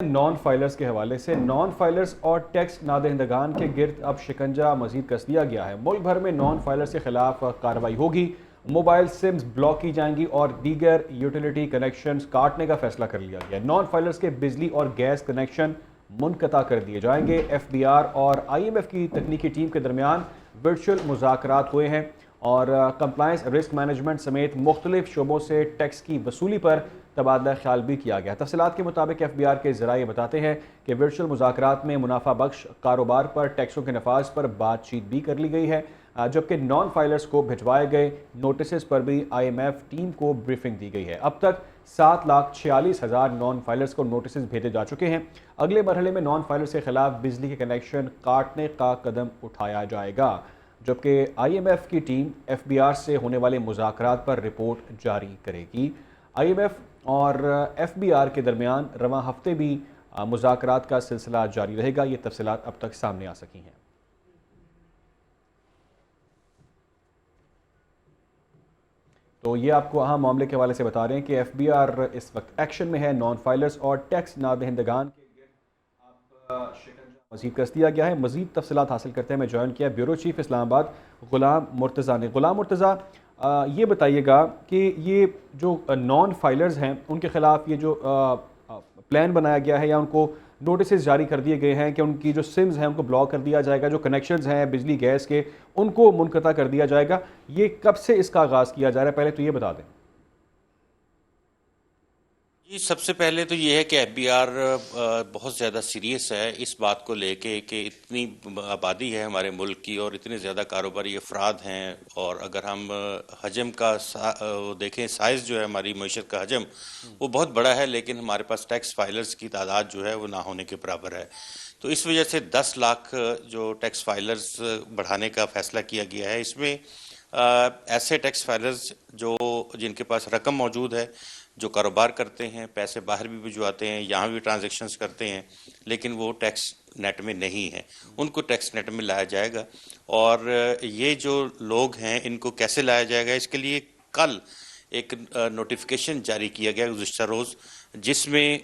Non filers के हवाले से नॉन फाइलर्स और टैक्स नादहिंदगान के गिर्द अब शिकंजा मजीद कस दिया गया है। मुल्क भर में नॉन फाइलर्स के खिलाफ कार्रवाई होगी, मोबाइल सिम्स ब्लॉक की जाएंगी और दीगर यूटिलिटी कनेक्शन काटने का फैसला कर लिया गया। नॉन फाइलर्स के बिजली और गैस कनेक्शन मुनक़ता कर दिए जाएंगे। FBR और IMF की तकनीकी टीम के दरमियान वर्चुअल मुज़ाकरात हुए हैं और कंप्लायंस, रिस्क मैनेजमेंट समेत मुख्तलिफ शोबों से टैक्स की वसूली पर तबादला ख्याल भी किया गया। तफसीलात के मुताबिक FBR के ज़राए बताते हैं कि वर्चुअल मुज़ाकरात में मुनाफा बख्श कारोबार पर टैक्सों के नफाज पर बातचीत भी कर ली गई है, जबकि नॉन फाइलर्स को भिजवाए गए नोटिस पर भी IMF टीम को ब्रीफिंग दी गई है। अब तक 7,46,000 नॉन फाइलर्स को नोटिस भेजे जा चुके हैं। अगले मरहले में नॉन फाइलर्स के खिलाफ बिजली के कनेक्शन काटने का कदम उठाया जाएगा, जबकि IMF की टीम FBR से होने वाले मुज़ाकरात पर रिपोर्ट जारी करेगी। IMF और FBR के दरमियान रवां हफ्ते भी मुज़ाकरात का सिलसिला जारी रहेगा। ये तफसीलात अब तक सामने आ सकी हैं। तो ये आपको अहम मामले के हवाले से बता रहे हैं कि FBR इस वक्त एक्शन में है। नॉन फाइलर्स और टैक्स नादहिंदगान के गिर्द अब शिकंजा मज़ीद कस दिया गया है। मज़ीद तफसीलात हासिल करते हैं मैं ज्वाइन किया ब्यूरो चीफ इस्लामाबाद ग़ुलाम मुर्तज़ा ने। ग़ुलाम मुर्तज़ा, ये बताइएगा कि ये जो नॉन फाइलर्स हैं उनके ख़िलाफ़ ये जो प्लान बनाया गया है या उनको नोटिस जारी कर दिए गए हैं कि उनकी जो सिम्स हैं उनको ब्लॉक कर दिया जाएगा, जो कनेक्शंस हैं बिजली गैस के उनको मुनक़ता कर दिया जाएगा, ये कब से इसका आगाज़ किया जा रहा है, पहले तो ये बता दें। जी, सबसे पहले तो ये है कि FBR बहुत ज़्यादा सीरियस है इस बात को लेके कि इतनी आबादी है हमारे मुल्क की और इतने ज़्यादा कारोबारी अफराद हैं, और अगर हम हजम का देखें, साइज़ जो है हमारी मईशत का हजम वो बहुत बड़ा है, लेकिन हमारे पास टैक्स फाइलर्स की तादाद जो है वो ना होने के बराबर है। तो इस वजह से 10 लाख जो टैक्स फाइलर्स बढ़ाने का फ़ैसला किया गया है। इसमें ऐसे टैक्स फाइलर्स जो जिनके पास रकम मौजूद है, जो कारोबार करते हैं, पैसे बाहर भी भिजवाते हैं, यहाँ भी ट्रांजैक्शंस करते हैं, लेकिन वो टैक्स नेट में नहीं है, उनको टैक्स नेट में लाया जाएगा। और ये जो लोग हैं इनको कैसे लाया जाएगा, इसके लिए कल एक नोटिफिकेशन जारी किया गया गुज़िश्ता रोज़, जिसमें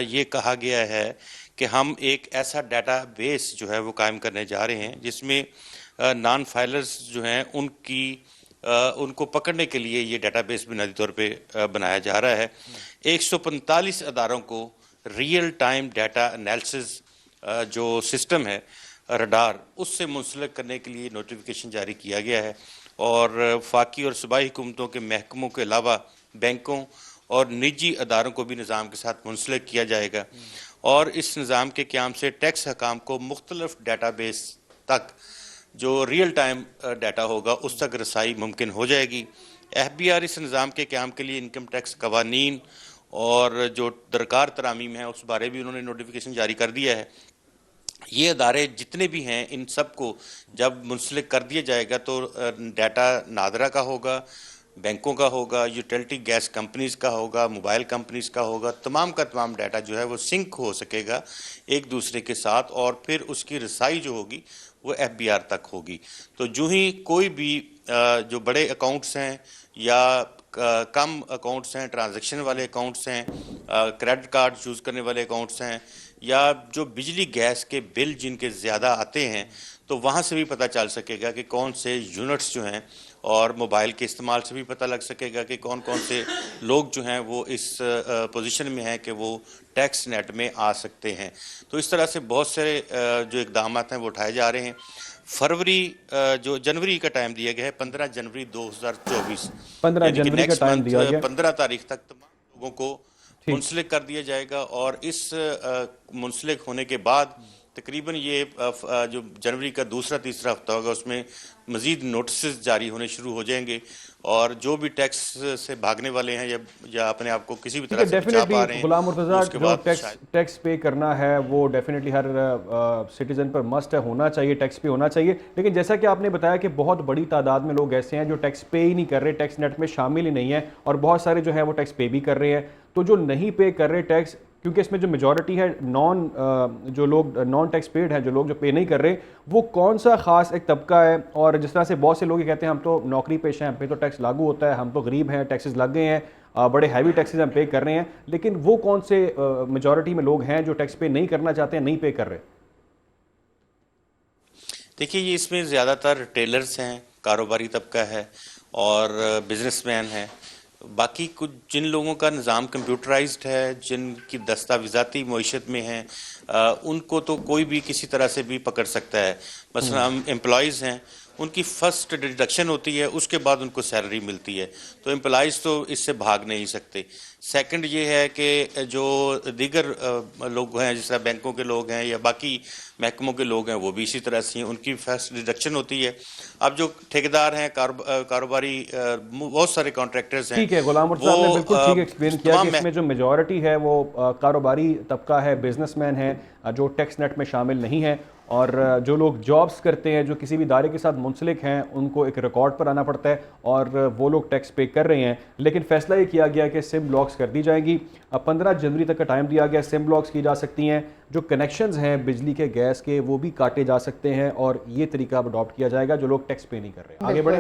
ये कहा गया है कि हम एक ऐसा डाटा बेस जो है वो कायम करने जा रहे हैं जिसमें नॉन फाइलर्स जो हैं उनको पकड़ने के लिए ये डाटाबेस बुनियादी तौर पे बनाया जा रहा है। 145 अदारों को रियल टाइम डाटा एनालिसिस जो सिस्टम है रडार, उससे मुंसलिक करने के लिए नोटिफिकेशन जारी किया गया है। और फाकी और सूबाई हुकूमतों के महकमों के अलावा बैंकों और निजी अदारों को भी निज़ाम के साथ मुंसलिक किया जाएगा, और इस निज़ाम के क़याम से टैक्स हकाम को मुख्तलिफ डाटाबेस तक जो रियल टाइम डाटा होगा उस तक रसाई मुमकिन हो जाएगी। FBR इस निज़ाम के क़याम के लिए इनकम टैक्स कवानीन और जो दरकार तरामीम है उस बारे भी उन्होंने नोटिफिकेशन जारी कर दिया है। ये अदारे जितने भी हैं इन सब को जब मुंसलिक कर दिया जाएगा तो डाटा नादरा का होगा, बैंकों का होगा, यूटिलिटी गैस कंपनीज़ का होगा, मोबाइल कंपनीज़ का होगा, तमाम का तमाम डाटा जो है वो सिंक हो सकेगा एक दूसरे के साथ, और फिर उसकी रसाई जो होगी वो FBR तक होगी। तो जो ही कोई भी जो बड़े अकाउंट्स हैं या कम अकाउंट्स हैं, ट्रांजैक्शन वाले अकाउंट्स हैं, क्रेडिट कार्ड यूज़ करने वाले अकाउंट्स हैं, या जो बिजली गैस के बिल जिनके ज़्यादा आते हैं, तो वहाँ से भी पता चल सकेगा कि कौन से यूनिट्स जो हैं, और मोबाइल के इस्तेमाल से भी पता लग सकेगा कि कौन कौन से लोग जो हैं वो इस पोजीशन में हैं कि वो टैक्स नेट में आ सकते हैं। तो इस तरह से बहुत सारे जो इक़दाम हैं वो उठाए जा रहे हैं। जो जनवरी का टाइम दिया गया है 15 जनवरी 2024, 15 जनवरी का टाइम दिया गया, 15 तारीख तक तमाम लोगों को मुंसलिक कर दिया जाएगा। और इस मुंसलिक होने के बाद तकरीबन ये जो जनवरी का दूसरा तीसरा हफ्ता होगा उसमें मज़ीद नोटिस जारी होने शुरू हो जाएंगे, और जो भी टैक्स से भागने वाले हैं या अपने आप को किसी भी तरह से बचा पा रहे हैं, ग़ुलाम मुर्तज़ा, उसके जो बाद टैक्स पे करना है वो डेफिनेटली हर सिटीज़न पर मस्ट है, होना चाहिए, टैक्स पे होना चाहिए। लेकिन जैसा कि आपने बताया कि बहुत बड़ी तादाद में लोग ऐसे हैं जो टैक्स पे ही नहीं कर रहे, टैक्स नेट में शामिल ही नहीं है, और बहुत सारे जो है वो टैक्स पे भी कर रहे हैं। तो जो नहीं पे कर रहे टैक्स, क्योंकि इसमें जो मेजॉरिटी है जो लोग नॉन टैक्स पेड हैं, जो लोग जो पे नहीं कर रहे, वो कौन सा ख़ास एक तबका है? और जिस तरह से बहुत से लोग ये कहते हैं हम तो नौकरी पेशा हैं, हम पे तो टैक्स लागू होता है, हम तो गरीब हैं, टैक्सेस लग गए हैं, बड़े हैवी टैक्सेस हम पे कर रहे हैं, लेकिन वो कौन से मेजॉरिटी में लोग हैं जो टैक्स पे नहीं करना चाहते हैं, नहीं पे कर रहे? देखिए, ये इसमें ज़्यादातर टेलर्स हैं, कारोबारी तबका है और बिजनेसमैन है। बाकी कुछ जिन लोगों का निज़ाम कंप्यूटराइज्ड है, जिनकी दस्तावेज़ाती मईशत में है, उनको तो कोई भी किसी तरह से भी पकड़ सकता है। मसलन हम एम्प्लॉयज़ हैं, उनकी फ़र्स्ट डिडक्शन होती है, उसके बाद उनको सैलरी मिलती है, तो एम्प्लॉयज़ तो इससे भाग नहीं सकते। सेकंड ये है कि जो दीगर लोग हैं, जिस तरह बैंकों के लोग हैं या बाकी महकमों के लोग हैं, वो भी इसी तरह से हैं, उनकी फर्स्ट डिडक्शन होती है। अब जो ठेकेदार हैं, कारोबारी, बहुत सारे कॉन्ट्रैक्टर्स हैं, ठीक है, गुलाम मुर्तज़ा आपने बिल्कुल ठीक एक्सप्लेन किया कि तमाम इसमें जो मेजॉरिटी है वो कारोबारी तबका है, बिजनेसमैन है, जो टैक्स नेट में शामिल नहीं है, और जो लोग जॉब्स करते हैं, जो किसी भी इदारे के साथ मुंसलिक हैं, उनको एक रिकॉर्ड पर आना पड़ता है और वो लोग टैक्स पे कर रहे हैं। लेकिन फैसला ये किया गया कि सिम ब्लॉक्स कर दी जाएंगी। 15 जनवरी तक का टाइम दिया गया, सिम ब्लॉक्स की जा सकती हैं। जो कनेक्शंस हैं बिजली के, गैस के, वो भी काटे जा सकते हैं और ये तरीका अब अडॉप्ट किया जाएगा जो लोग टैक्स पे नहीं कर रहे हैं। आगे बढ़े।